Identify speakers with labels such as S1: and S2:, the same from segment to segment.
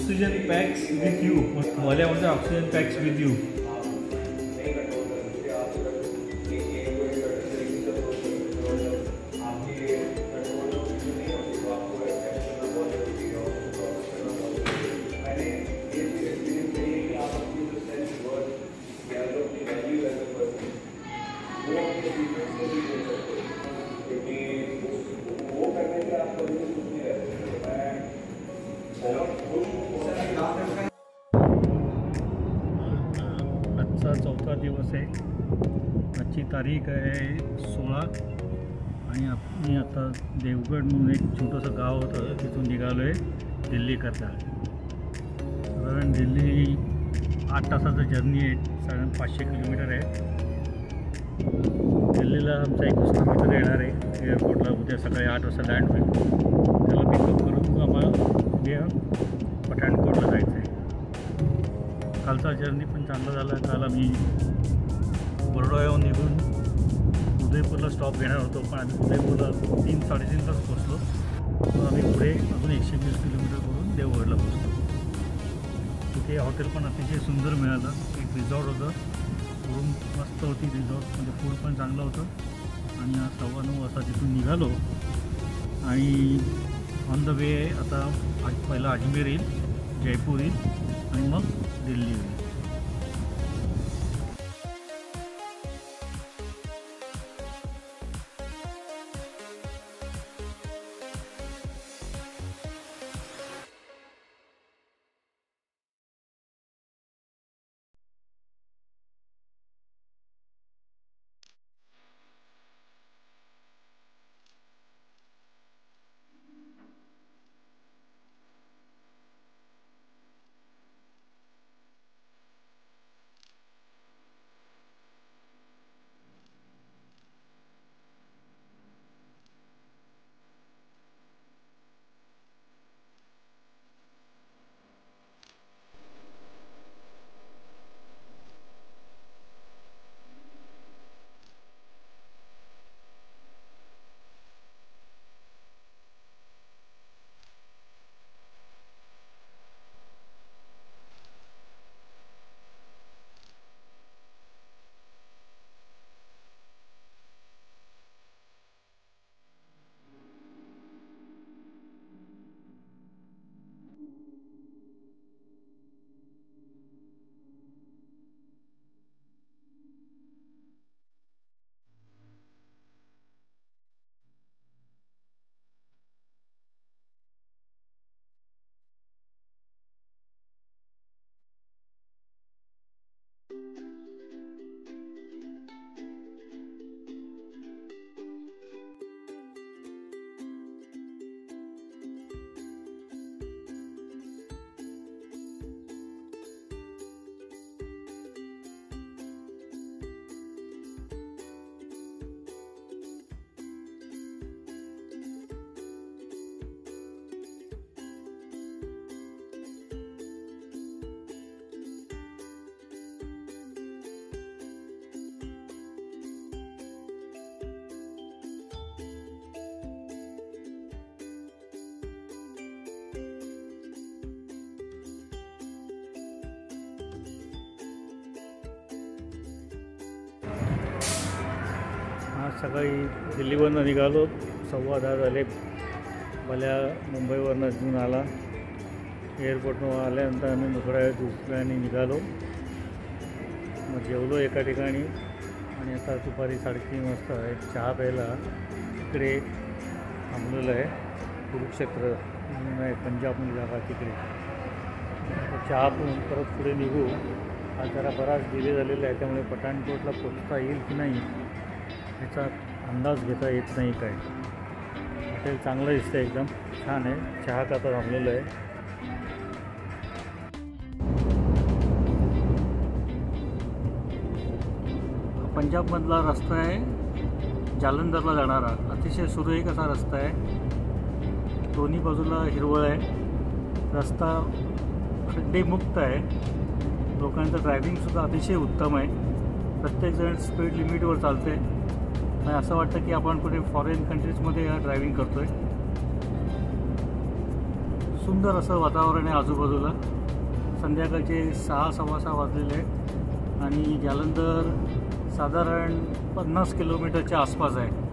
S1: Oxygen packs with you. मल्यामध्ये oxygen packs with you. आजचा चौथा दिवस आहे. आजची तारीख आहे 16 आणि मी आता देवगड म्हणून एक छोटंसं गाव होतं तिथून निघालो आहे दिल्लीकरता. साधारण दिल्ली 8 तासाचं जर्नी आहे. साधारण 500 किलोमीटर आहे. दिल्लीला आमचा एक दुसरा मित्र येणार आहे. एअरपोर्टला उद्या सकाळी 8 वाजता लँड होईल. त्याला पिकअप करून आम्हाला उद्या पठाणकोटला जायचं आहे. कालचा जर्नी पण चांगला झाला. काल आम्ही बरोडाहून निघून उदयपूरला स्टॉप घेणार होतो, पण आम्ही उदयपूरला 3-3.5 तास पोचलो. मग आम्ही पुढे अजून 120 किलोमीटर करून देवगडला पोचलो. तिथे हॉटेल पण अतिशय सुंदर मिळालं. एक रिसॉर्ट होतं, रूम मस्त होती. रिसॉर्टमध्ये फूड पण चांगलं होतं. आणि आज 9:15 वाजता तिथून निघालो आणि ऑन द वे आता पहिला अजमेर येईल, जयपूर येईल आणि मग दिल्ली येईल. आज सकाळी दिल्लीवरनं निघालो. 10:15 झाले. मला मुंबईवरनं अजून आला. एअरपोर्टवर आल्यानंतर आम्ही थोड्या वेळ दुसऱ्याने निघालो. मग जेवलो एका ठिकाणी आणि आता दुपारी 3:30 वाजता एक चहा प्यायला इकडे थांबलेलं आहे. कुरुक्षेत्र म्हणून आहे, पंजाबमध्ये जागा तिकडे. चहा पिऊन परत पुढे निघू. आज जरा बराच डिले झालेला आहे, त्यामुळे पठाणकोटला पोचता येईल की नाही याचा अंदाज घेता येत नाही. काय हॉटेल चांगलं दिसतं, एकदम छान आहे. चहा करता थांबलेलं आहे. पंजाबमधला रस्ता आहे, जालंधरला जाणारा. अतिशय सुरेख असा रस्ता आहे. दोन्ही बाजूला हिरवळ आहे. रस्ता खड्डेमुक्त आहे. लोकांचं ड्रायव्हिंगसुद्धा अतिशय उत्तम आहे. प्रत्येकजण स्पीड लिमिटवर चालते आणि असं वाटतं की आपण कुठे फॉरेन कंट्रीजमध्ये ड्रायव्हिंग करतो आहे. सुंदर असं वातावरण आहे आजूबाजूला. संध्याकाळचे 6 सव्वा 6 वाजलेले आहेत आणि जालंधर साधारण 50 किलोमीटरच्या आसपास आहे.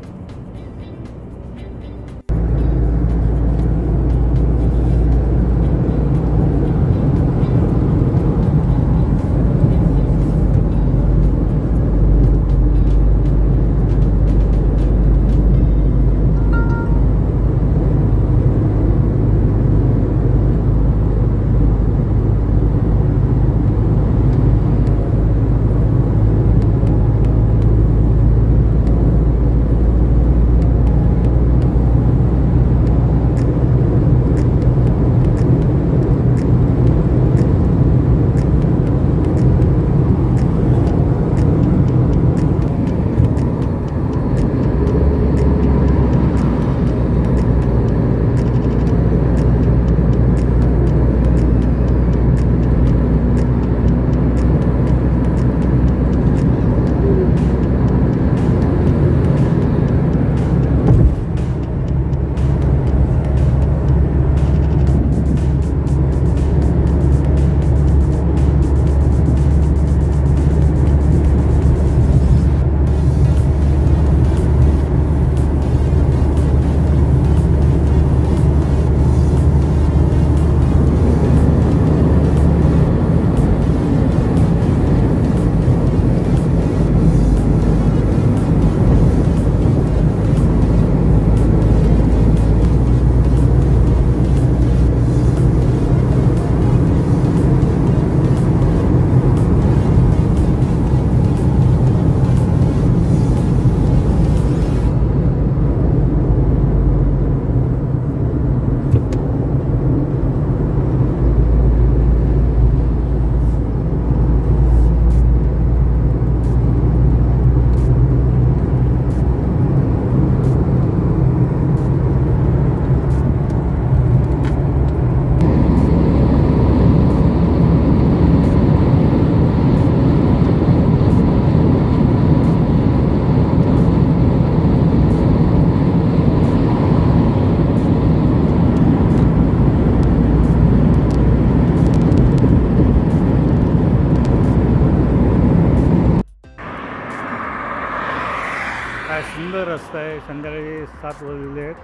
S1: काय सुंदर रस्ता आहे. संध्याकाळी 7 वाजलेले आहेत.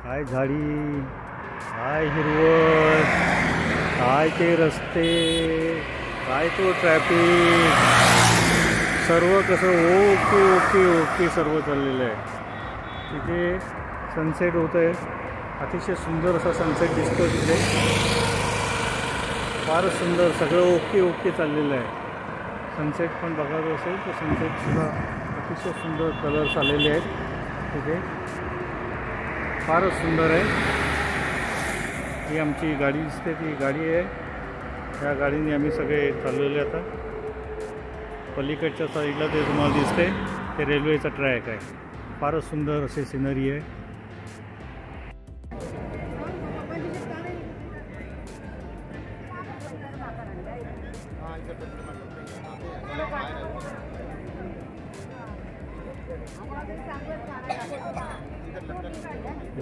S1: काय झाडी, काय हिरवळ, काय ते रस्ते, काय तो ट्रॅफिक, सर्व कसं ओके ओके ओके सर्व चाललेलं आहे. तिथे सनसेट होत आहे. अतिशय सुंदर असा सनसेट दिसतो तिथे. फारच सुंदर, सगळं ओके ओके चाललेलं आहे. सनसेट पण बघायचं असेल तर सनसेटसुद्धा अतिशय सुंदर कलर्स आलेले आहेत तिथे. फारच सुंदर आहे. ही आमची गाडी दिसते, ती गाडी आहे. त्या गाडीने आम्ही सगळे चाललेले. आता पलीकडच्या साईडला ते तुम्हाला दिसते ते रेल्वेचा ट्रॅक आहे. फारच सुंदर असे सिनरी आहे.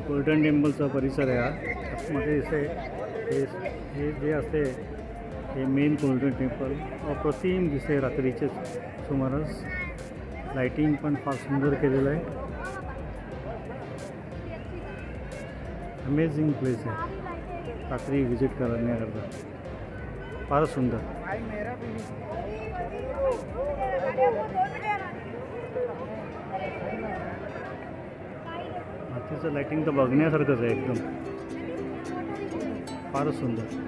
S1: गोल्डन टेम्पलचा परिसर आहे हा. आतमध्ये हे जे असते हे मेन गोल्डन टेम्पल अप्रतिम दिसते रात्रीचे सुमारास. लाइटिंग पण फार सुंदर केलेलं आहे. अमेझिंग प्लेस आहे रात्री विजिट करण्याकरता. फार सुंदर. रात्रीचं लाइटिंग तर बघण्यासारखंच आहे एकदम. फारच सुंदर.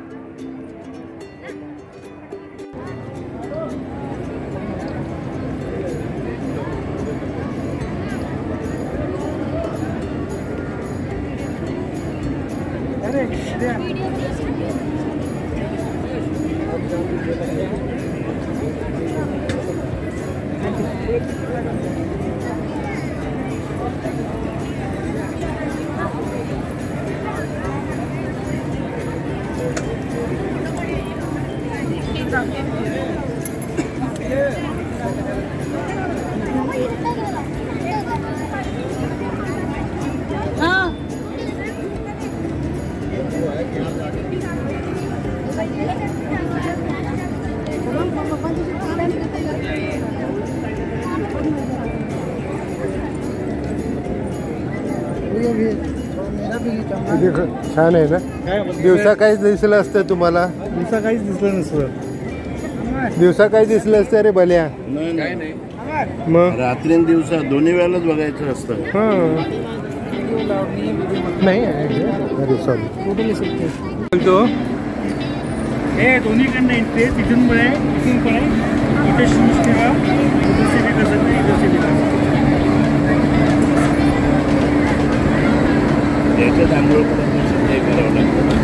S2: देखो, छान आहे ना. दिवसा काहीच दिसलं असतं तुम्हाला.
S1: दिवसा काहीच दिसलं नसतं.
S2: दिवसा काही दिसलं असतं रे भल्या.
S3: नाही
S2: मग
S3: रात्री दिवसा दोन्ही वेळेलाच बघायचं असतं.
S2: नाही अरे सॉरी बोलतो
S1: हे दोन्हीकडनं येते. तिथून पण आहे, इथून पण आहे. इथे शूज ठेवा. इथं सेवे कसं नाही, इथं सेवे कसं.
S3: याच्यात आंघोळ करायचं हे करावं लागतं.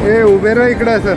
S2: हे उभे राहा इकडे असं.